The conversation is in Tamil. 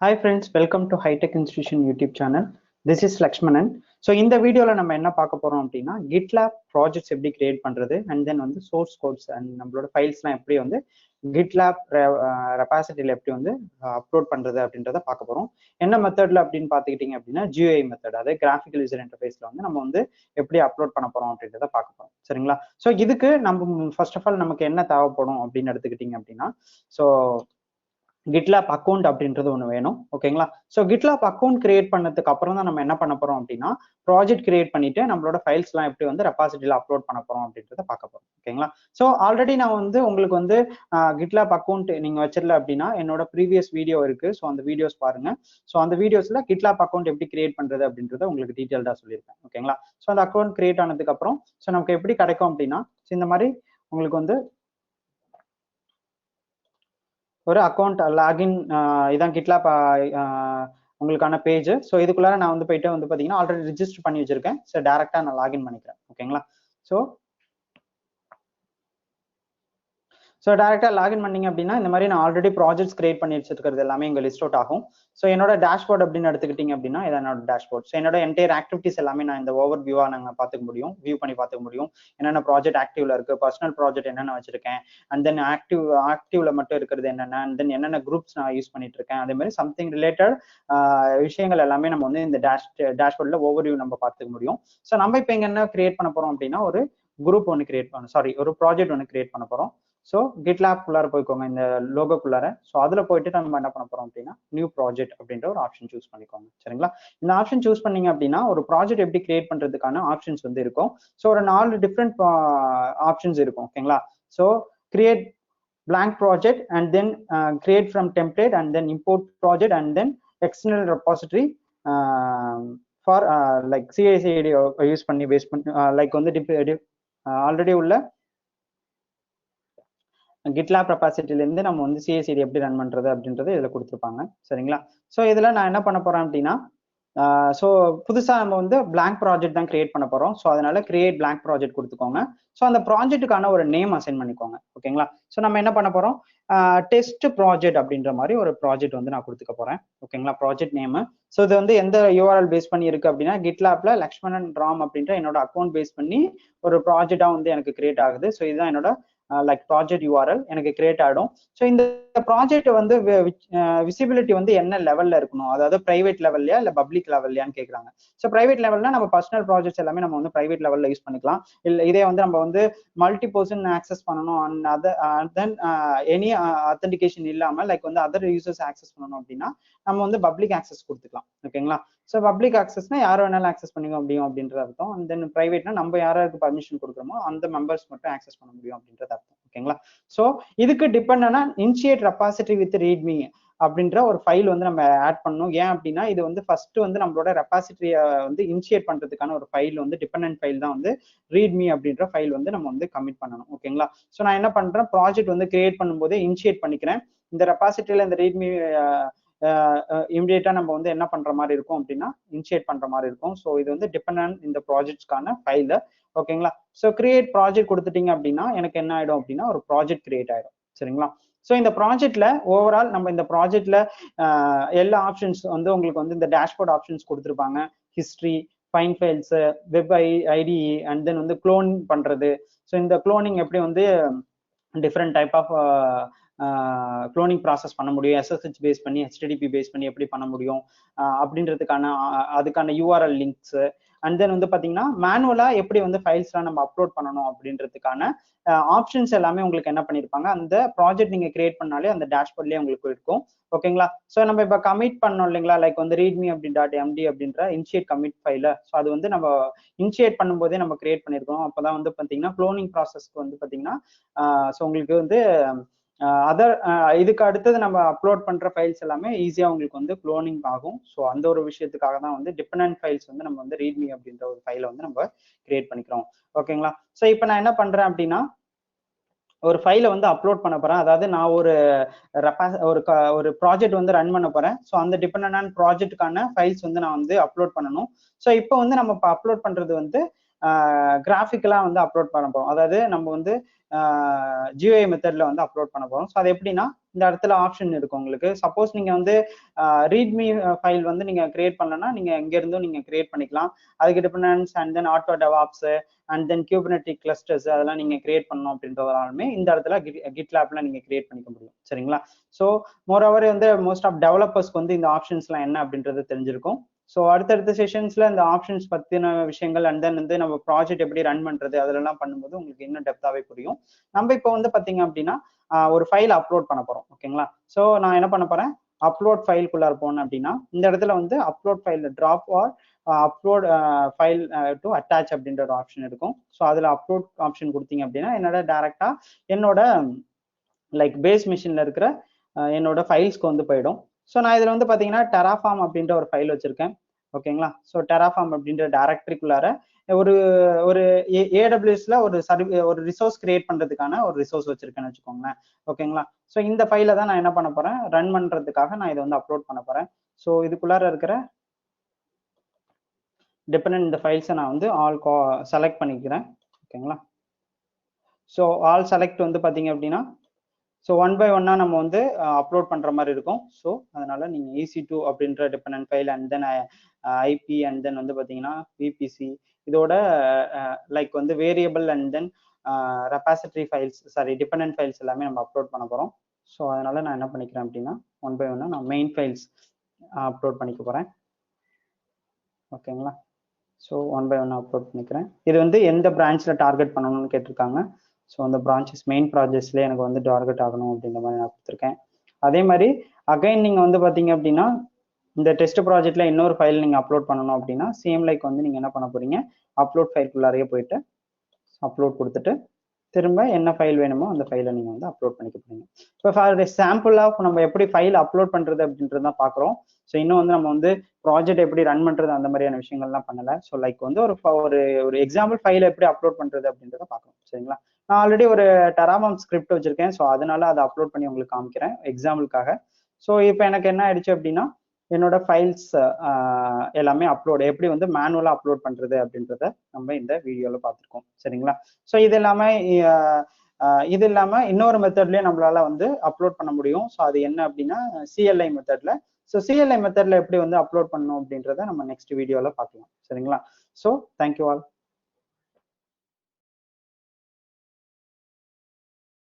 Hi friends, welcome to High Tech Institution YouTube channel. This is Lakshmanan. So இந்த வீடியோல நம்ம என்ன பார்க்க போறோம் அப்படின்னா GitLab ப்ராஜெக்ட்ஸ் எப்படி கிரியேட் பண்றது அண்ட் தென் வந்து சோர்ஸ் கோட்ஸ் அண்ட் நம்மளோட ஃபைல்ஸ்லாம் எப்படி வந்து GitLab ரெபாசிட்டரியில எப்படி வந்து அப்லோட் பண்றது அப்படின்றத பார்க்க போறோம். என்ன மெத்தட்ல அப்படின்னு பார்த்துக்கிட்டீங்க அப்படின்னா GUI மெத்தட், அதாவது கிராஃபிக்கல் யூசர் இன்டர்ஃபேஸ்ல வந்து நம்ம வந்து எப்படி அப்லோட் பண்ண போறோம் அப்படின்றத பார்க்க போறோம். சரிங்களா? ஸோ இதுக்கு நம்ம ஃபர்ஸ்ட் ஆஃப் ஆல் நமக்கு என்ன தேவைப்படும் அப்படின்னு எடுத்துக்கிட்டீங்க அப்படின்னா ஸோ GitLab அக்கௌண்ட் அப்படின்றது ஒன்று வேணும். ஓகேங்களா? ஸோ GitLab அக்கௌண்ட் கிரியேட் பண்ணதுக்கு அப்புறம் தான் நம்ம என்ன பண்ண போறோம் அப்படின்னா ப்ராஜெக்ட் கிரியேட் பண்ணிட்டு நம்மளோட ஃபைல்ஸ்லாம் எப்படி வந்து ரெபாசிட்டரியில் அப்லோட் பண்ண போறோம் அப்படின்றத பார்க்க போறோம். ஓகேங்களா? ஸோ ஆல்ரெடி நான் வந்து உங்களுக்கு வந்து GitLab அக்கௌண்ட் நீங்க வச்சிடல அப்படின்னா என்னோட ப்ரீவியஸ் வீடியோ இருக்கு. ஸோ அந்த வீடியோஸ் பாருங்க. ஸோ அந்த வீடியோஸ்ல GitLab அக்கௌண்ட் எப்படி கிரியேட் பண்றது அப்படின்றத உங்களுக்கு டீட்டெயில்டா சொல்லியிருக்கேன். ஓகேங்களா? ஸோ அந்த அக்கௌண்ட் கிரியேட் ஆனதுக்கு அப்புறம் ஸோ நமக்கு எப்படி கிடைக்கும் அப்படின்னா இந்த மாதிரி உங்களுக்கு வந்து ஒரு அக்கௌண்ட் லாகின் இதான் GitLab உங்களுக்கான பேஜ். ஸோ இதுக்குள்ளார நான் வந்து போயிட்டு வந்து பார்த்தீங்கன்னா ஆல்ரெடி ரிஜிஸ்டர் பண்ணி வச்சிருக்கேன். ஸோ டேரெக்டாக நான் லாகின் பண்ணிக்கிறேன். ஓகேங்களா? ஸோ டேரெக்டாக லாகின் பண்ணீங்க அப்படின்னா இந்த மாதிரி நான் ஆல்ரெடி ப்ராஜெக்ட்ஸ் கிரியேட் பண்ணி வச்சிருக்கிறது எல்லாமே இங்கே லிஸ்ட் அவுட் ஆகும். ஸோ என்னோட டேஷ்போர்ட் அப்படின்னு எடுத்துக்கிட்டீங்க அப்படின்னா இதான் என்னோட டேஷ்போர்ட். ஸோ என்னோட என்டையர் ஆக்டிவிட்டிஸ் எல்லாமே நான் இந்த ஓவர் வியூவாக நாங்கள் பார்த்துக்க முடியும், வியூ பண்ணி பார்த்துக்க முடியும். என்னென்ன ப்ராஜெக்ட் ஆக்டிவ்ல இருக்கு, பர்சனல் ப்ராஜெக்ட் என்னென்ன வச்சிருக்கேன், அண்ட் தென் ஆக்டிவ்ல மட்டும் இருக்கிறது என்னென்ன, அண்ட் தென் என்னென்ன குரூப்ஸ் நான் யூஸ் பண்ணிட்டு இருக்கேன், அதே மாதிரி சம்திங் ரிலேட்டட் விஷயங்கள் எல்லாமே நம்ம வந்து இந்த டேஷ்போர்ட்ல ஓவர் வியூ நம்ம பார்த்துக்க முடியும். ஸோ நம்ம இப்போ இங்கே என்ன கிரியேட் பண்ண போறோம் அப்படின்னா ஒரு குரூப் ஒன்று கிரியேட் ஒரு ப்ராஜெக்ட் ஒன்று கிரியேட் பண்ண போறோம். ஸோ GitLab குள்ளார போய்க்கோங்க, இந்த லோகோக்குள்ளார. ஸோ அதில் போயிட்டு நம்ம என்ன பண்ண போறோம் அப்படின்னா நியூ ப்ராஜெக்ட் அப்படின்ற ஒரு ஆப்ஷன் சூஸ் பண்ணிக்கோங்க. சரிங்களா? இந்த ஆப்ஷன் சூஸ் பண்ணீங்க அப்படின்னா ஒரு ப்ராஜெக்ட் எப்படி கிரியேட் பண்றதுக்கான ஆப்ஷன்ஸ் வந்து இருக்கும். ஸோ ஒரு 4 டிஃப்ரெண்ட் ஆப்ஷன்ஸ் இருக்கும். ஓகேங்களா? So create blank project and then create from template and then import project and then external repository for like CI/CD use பண்ணி பேஸ் பண்ணி லைக் வந்து ஆல்ரெடி உள்ள GitLab ரெபாசிட்டரியிலேருந்து நம்ம வந்து CI/CD எப்படி ரன் பண்றது அப்படின்றது இதில் கொடுத்துருப்பாங்க. சரிங்களா? ஸோ இதில் நான் என்ன பண்ண போறேன் அப்படின்னா ஸோ புதுசாக நம்ம வந்து blank ப்ராஜெக்ட் தான் கிரியேட் பண்ண போறோம். ஸோ அதனால கிரியேட் blank ப்ராஜெக்ட் கொடுத்துக்கோங்க. ஸோ அந்த ப்ராஜெக்ட்டுக்கான ஒரு நேம் அசைன் பண்ணிக்கோங்க. ஓகேங்களா? ஸோ நம்ம என்ன பண்ண போறோம், டெஸ்ட் ப்ராஜெக்ட் அப்படின்ற மாதிரி ஒரு ப்ராஜெக்ட் வந்து நான் கொடுத்துக்க போறேன். ஓகேங்களா? Project name. ஸோ இது வந்து எந்த URL பேஸ் பண்ணி இருக்கு அப்படின்னா GitLabல லக்ஷ்மணன் ராம் அப்படின்ற என்னோட அக்கௌண்ட் பேஸ் பண்ணி ஒரு ப்ராஜெக்டா வந்து எனக்கு கிரியேட் ஆகுது. ஸோ இதுதான் என்னோட லைக் ப்ராஜெக்ட் URL எனக்கு கிரியேட் ஆகிடும். ஸோ இந்த ப்ராஜெக்ட் வந்து விசிபிலிட்டி வந்து என்ன லெவல்ல இருக்கணும், அதாவது பிரைவேட் லெவல்லையா இல்லை பப்ளிக் லெவல்லையான்னு கேட்குறாங்க. ஸோ பிரைவேட் லெவல்னா நம்ம பர்சனல் ப்ராஜெக்ட்ஸ் எல்லாமே நம்ம வந்து பிரைவேட் லெவல்ல யூஸ் பண்ணிக்கலாம். இல்லை இதே வந்து நம்ம வந்து மல்டி பர்சன் ஆக்சஸ் பண்ணணும் and other then any authentication இல்லாமல் லைக் வந்து அதர் யூசர்ஸ் ஆக்சஸ் பண்ணணும் அப்படின்னா நம்ம வந்து பப்ளிக் ஆக்சஸ் கொடுத்துக்கலாம். ஓகேங்களா? ஸோ பப்ளிக் ஆக்சஸ்னா யார் வேணாலும் ஆக்சஸ் பண்ணிக்க முடியும் அப்படின்றது அர்த்தம். அண்ட் தென் பிரைவேட்னா நம்ம யாராருக்கு பர்மிஷன் கொடுக்குறோமோ அந்த மெம்பர்ஸ் மட்டும் ஆக்சஸ் பண்ண முடியும் அப்படின்றது அர்த்தம். ஓகேங்களா? ஸோ இதுக்கு டிபெண்டனா இனிஷியேட் ரெபாசிட்டரி வித் ரீட்மி அப்படின்ற ஒரு ஃபைல் வந்து நம்ம ஆட் பண்ணணும். ஏன் அப்படின்னா இது வந்து ஃபர்ஸ்ட் வந்து நம்மளோட ரெபாசிட்டரியை வந்து இனிஷியேட் பண்றதுக்கான ஒரு ஃபைல் வந்து டிபெண்டன்ட் ஃபைல் தான் வந்து ரீட்மி அப்படின்ற ஃபைல் வந்து நம்ம வந்து கமிட் பண்ணணும். ஓகேங்களா? ஸோ நான் என்ன பண்றேன், ப்ராஜெக்ட் வந்து கிரியேட் பண்ணும்போதே இனிஷியேட் பண்ணிக்கிறேன். இந்த ரெபாசிட்டரியில இந்த ரீட்மி இமிடியேட்டா நம்ம வந்து என்ன பண்ற மாதிரி இருக்கும் அப்படின்னா இனிஷியேட் பண்ற மாதிரி இருக்கும். ஸோ இது வந்து டிபெண்டன்ட் இந்த ப்ராஜெக்ட்ஸ்க்கான ஃபைல். ஓகேங்களா? ஸோ கிரியேட் ப்ராஜெக்ட் கொடுத்துட்டீங்க அப்படின்னா எனக்கு என்ன ஆயிடும் அப்படின்னா ஒரு ப்ராஜெக்ட் கிரியேட் ஆயிடும். சரிங்களா? ஸோ இந்த ப்ராஜெக்ட்ல ஓவரால் நம்ம இந்த ப்ராஜெக்ட்ல எல்லா ஆப்ஷன்ஸ் வந்து உங்களுக்கு வந்து இந்த டேஷ்போர்ட் ஆப்ஷன்ஸ் கொடுத்துருப்பாங்க. History, fine files, web ID and then வந்து க்ளோன் பண்றது. ஸோ இந்த க்ளோனிங் எப்படி வந்து different type of cloning process பண்ண முடியும், SSH பேஸ் பண்ணி HTTP பேஸ் பண்ணி எப்படி பண்ண முடியும் அப்படின்றதுக்கான அதுக்கான URL லிங்க்ஸ் அண்ட் தென் வந்து பார்த்தீங்கன்னா மேனுவலா எப்படி வந்து ஃபைல்ஸ்லாம் நம்ம அப்லோட் பண்ணணும் அப்படின்றதுக்கான ஆப்ஷன்ஸ் எல்லாமே உங்களுக்கு என்ன பண்ணியிருப்பாங்க அந்த ப்ராஜெக்ட் நீங்க கிரியேட் பண்ணாலே அந்த டேஷ்போர்ட்லேயே உங்களுக்கு இருக்கும். ஓகேங்களா? ஸோ நம்ம இப்போ கமிட் பண்ணோம் இல்லைங்களா, லைக் வந்து ரீட்மி .md அப்படின்ற இனிஷியேட் கமிட் ஃபைல. ஸோ அது வந்து நம்ம இனிஷியேட் பண்ணும்போதே நம்ம கிரியேட் பண்ணியிருக்கோம். அப்போதான் வந்து பார்த்தீங்கன்னா க்ளோனிங் ப்ராசஸ்க்கு வந்து பார்த்தீங்கன்னா ஸோ உங்களுக்கு வந்து அதர் இதுக்கு அடுத்தது நம்ம அப்லோட் பண்ற ஃபைல்ஸ் எல்லாமே ஈஸியா உங்களுக்கு வந்து க்ளோனிங் ஆகும். ஸோ அந்த ஒரு விஷயத்துக்காக தான் வந்து டிபெண்டன்ட் ஃபைல்ஸ் வந்து நம்ம வந்து ரீட்மி அப்படின்ற ஒரு ஃபைலை வந்து நம்ம கிரியேட் பண்ணிக்கிறோம். ஓகேங்களா? ஸோ இப்போ நான் என்ன பண்றேன் அப்படின்னா ஒரு ஃபைலை வந்து அப்லோட் பண்ண போறேன். அதாவது நான் ஒரு ப்ராஜெக்ட் வந்து ரன் பண்ண போறேன். ஸோ அந்த டிபெண்டன்ட் ப்ராஜெக்ட்டுக்கான ஃபைல்ஸ் வந்து நான் வந்து அப்லோட் பண்ணணும். ஸோ இப்போ வந்து நம்ம அப்லோட் பண்றது வந்து கிராஃபிக்கலா வந்து அப்லோட் பண்ண போறோம். அதாவது நம்ம வந்து GUI மெத்தட்ல வந்து அப்லோட் பண்ண போறோம். ஸோ அது எப்படின்னா இந்த இடத்துல ஆப்ஷன் இருக்கும் உங்களுக்கு. சப்போஸ் நீங்க வந்து ரீட்மி ஃபைல் வந்து நீங்க கிரியேட் பண்ணலன்னா நீங்க எங்க இருந்தும் நீங்க கிரியேட் பண்ணிக்கலாம். அதுக்கு dependence and then auto DevOps and then Kubernetes clusters அதெல்லாம் நீங்க கிரியேட் பண்ணணும் அப்படின்றதாலுமே இந்த இடத்துல கிட்லாப்ல நீங்க கிரியேட் பண்ணிக்க முடியும். சரிங்களா? ஸோ மோரோவர் வந்து மோஸ்ட் ஆஃப் டெவலப்பர்ஸ்க்கு வந்து இந்த ஆப்ஷன்ஸ்லாம் என்ன அப்படின்றது தெரிஞ்சிருக்கும். ஸோ அடுத்தடுத்த செஷன்ஸ்ல இந்த ஆப்ஷன்ஸ் பத்தின விஷயங்கள் அண்ட் தென் வந்து நம்ம ப்ராஜெக்ட் எப்படி ரன் பண்றது அதெல்லாம் பண்ணும்போது உங்களுக்கு இன்னும் டெப்தாவே புரியும். நம்ம இப்போ வந்து பாத்தீங்க அப்படின்னா ஒரு ஃபைல் அப்லோட் பண்ண போறோம். ஓகேங்களா? ஸோ நான் என்ன பண்ண போறேன், அப்லோட் ஃபைல்குள்ளார போனேன் அப்படின்னா இந்த இடத்துல வந்து upload file drop or upload file to attach அப்படின்ற ஒரு ஆப்ஷன் இருக்கும். ஸோ அதுல அப்லோட் ஆப்ஷன் கொடுத்தீங்க அப்படின்னா என்னோட டைரக்டா என்னோட லைக் பேஸ் மிஷின்ல இருக்கிற என்னோட ஃபைல்ஸ்க்கு வந்து போயிடும். ஸோ நான் இதுல வந்து பாத்தீங்கன்னா டெராஃபார்ம் அப்படின்ற ஒரு ஃபைல் வச்சிருக்கேன். ஓகேங்களா? ஸோ டெராஃபார்ம் அப்படின்ற டைரக்டரிக்குள்ளார ஒரு ஒரு ஏடபிள்யூஎஸ்ல ஒரு ரிசோர்ஸ் கிரியேட் பண்றதுக்கான ஒரு ரிசோர்ஸ் வச்சிருக்கேன்னு வச்சுக்கோங்களேன். ஓகேங்களா? ஸோ இந்த ஃபைலை தான் நான் என்ன பண்ண போறேன், ரன் பண்றதுக்காக நான் இதை வந்து அப்லோட் பண்ண போறேன். ஸோ இதுக்குள்ளார இருக்கிற டிபெண்டன்ட் இந்த ஃபைல்ஸை நான் வந்து ஆல் செலக்ட் பண்ணிக்கிறேன். ஓகேங்களா? ஸோ ஆல் செலக்ட் வந்து பாத்தீங்க அப்படின்னா ஸோ ஒன் பை ஒன்னா நம்ம வந்து அப்லோட் பண்ற மாதிரி இருக்கும். ஸோ அதனால நீங்க EC2 அப்படின்ற dependent file and then IP and then வந்து பாத்தீங்கன்னா VPC இதோட லைக் வந்து variable and then repository files dependent files எல்லாமே நம்ம அப்லோட் பண்ண போறோம். ஸோ அதனால நான் என்ன பண்ணிக்கிறேன் அப்படின்னா ஒன் பை ஒன்னா நான் மெயின் ஃபைல்ஸ் அப்லோட் பண்ணிக்க போறேன். ஓகேங்களா? So one by one upload பண்ணிக்கிறேன். இது வந்து எந்த பிரான்ச்ல டார்கெட் பண்ணணும்னு கேட்டிருக்காங்க. ஸோ அந்த பிரான்ச்சஸ் மெயின் ப்ராஜெக்ட்ஸ்லேயே எனக்கு வந்து டார்கெட் ஆகணும் அப்படின்ற மாதிரி நான் கொடுத்துருக்கேன். அதே மாதிரி அகைன் நீங்கள் வந்து பார்த்தீங்க அப்படின்னா இந்த டெஸ்ட் ப்ராஜெக்ட்ல இன்னொரு ஃபைல் நீங்கள் அப்லோட் பண்ணணும் அப்படின்னா சேம் லைக் வந்து நீங்கள் என்ன பண்ண போறீங்க, அப்லோட் ஃபைல்குள்ளாரையே போயிட்டு அப்லோட் கொடுத்துட்டு திரும்ப என்ன ஃபைல் வேணுமோ அந்த ஃபைலை நீங்கள் வந்து அப்லோட் பண்ணிக்க போறீங்க. இப்போ ஃபார் சாம்பிள் ஆஃப் நம்ம எப்படி ஃபைல் அப்லோட் பண்ணுறது அப்படின்றது தான் பார்க்குறோம். ஸோ இன்னும் வந்து நம்ம வந்து ப்ராஜெக்ட் எப்படி ரன் பண்ணுறது அந்த மாதிரியான விஷயங்கள்லாம் பண்ணலை. ஸோ லைக் வந்து ஒரு எக்ஸாம்பிள் ஃபைலை எப்படி அப்லோட் பண்ணுறது அப்படின்றத பார்க்கணும். சரிங்களா? நான் ஆல்ரெடி ஒரு டெராஃபார்ம் ஸ்கிரிப்ட் வச்சிருக்கேன். ஸோ அதனால அதை அப்லோட் பண்ணி உங்களுக்கு காமிக்கிறேன் எக்ஸாம்பிளுக்காக. ஸோ இப்போ எனக்கு என்ன ஆயிடுச்சு அப்படின்னா என்னோட ஃபைல்ஸ் எல்லாமே அப்லோட் எப்படி வந்து மேனுவலாக அப்லோட் பண்ணுறது அப்படின்றத நம்ம இந்த வீடியோவில் பார்த்துருக்கோம். சரிங்களா? ஸோ இது இல்லாமல் இன்னொரு மெத்தட்லேயே நம்மளால வந்து அப்லோட் பண்ண முடியும். ஸோ அது என்ன அப்படின்னா CLI மெத்தட்ல. ஸோ CLI மெத்தட்ல எப்படி வந்து அப்லோட் பண்ணணும் அப்படின்றத நம்ம நெக்ஸ்ட் வீடியோவில் பார்க்கலாம். சரிங்களா? So thank you all.